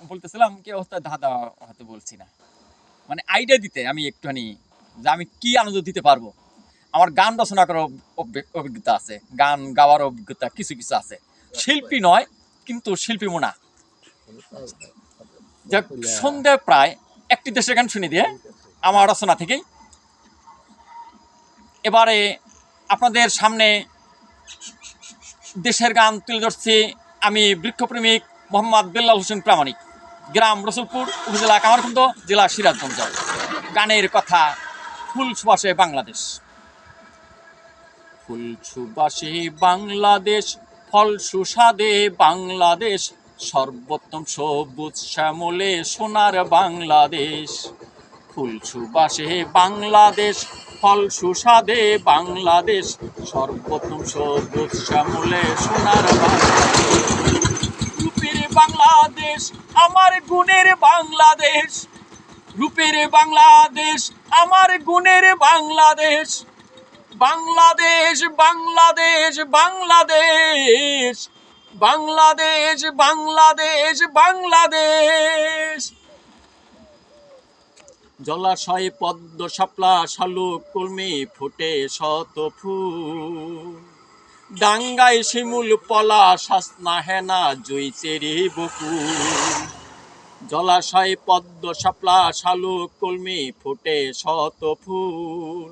বলতেছিলাম কি অবস্থা দাদা হয়তো বলছি না। মানে আইডিয়া দিতে আমি একটুখানি যে আমি কি আনন্দ দিতে পারবো। আমার গান রচনা করার অভিজ্ঞতা আছে। গান গাওয়ার অভিজ্ঞতা কিছু, কিছু আছে। শিল্পী নয় কিন্তু শিল্পী মোনা। যাক সন্ধ্যায় প্রায় একটি দেশের গান শুনে দিয়ে আমার রচনা থেকেই এবারে আপনাদের সামনে দেশের গান তুলে ধরছি আমি বৃক্ষপ্রেমিক মোহাম্মদ বেল্লাল হোসেন প্রামাণিক, গ্রাম রসুলপুর, উপজেলা কামারখন্দ, জেলা সিরাজগঞ্জ। গানের কথা ফুল সুবাসে বাংলাদেশ। ফুল সুবাসে বাংলাদেশ, ফল সুস্বাদে বাংলাদেশ, সর্বোত্তম সবুজ শ্যামলে সোনার বাংলাদেশ। ফুল সুবাসে বাংলাদেশ, ফল সুস্বাদে বাংলাদেশ, সর্বোত্তম সবুজ শ্যামলে সোনার বাংলাদেশ। রূপের বাংলাদেশ আমার গুণের বাংলাদেশ, রূপের বাংলাদেশ আমার গুণের বাংলাদেশ। বাংলাদেশ বাংলাদেশ বাংলাদেশ, বাংলাদেশ বাংলাদেশ বাংলাদেশ। জলাশয় পদ্ম শাপলা শালুক কলমি ফুটে শত ফুল, ডাঙ্গায় শিমুল পলা শাসনা হেনা জুই চেরি বকুল। জলাশয় পদ্ম শাপলা শালুক কলমি ফুটে শত ফুল,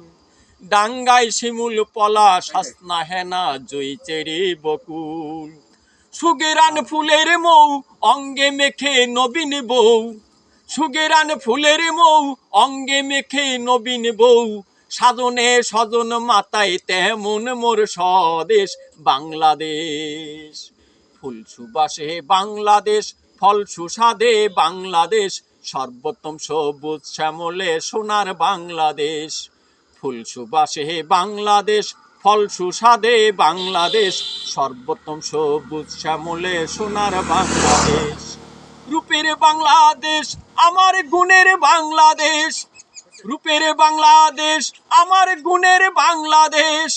ডাঙ্গায় শিমুল পলা শাসনা হেনা জুই চেরি বকুল। সুগেরান ফুলের মৌ অঙ্গে মেখে নবীন বউ, সুগেরান ফুলের মৌ অঙ্গে মেখে নবীন বউ। সাধনে স্বজন মাতায় তেমন মোর স্বদেশ বাংলাদেশ। ফুল সুবাসে বাংলাদেশ, ফল সুস্বাদে বাংলাদেশ, সর্বোত্তম সবুজ শ্যামলে সোনার বাংলাদেশ। ফুল সুবাসে বাংলাদেশ, ফল সুস্বাদে বাংলাদেশ, সর্বোত্তম সবুজ শ্যামলে সোনার বাংলাদেশ। রূপের বাংলাদেশ আমার গুণের বাংলাদেশ, রূপের বাংলাদেশ আমার গুণের বাংলাদেশ।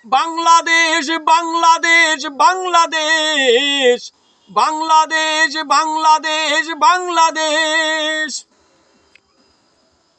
বাংলাদেশ বাংলাদেশ বাংলাদেশ, বাংলাদেশ বাংলাদেশ বাংলাদেশ।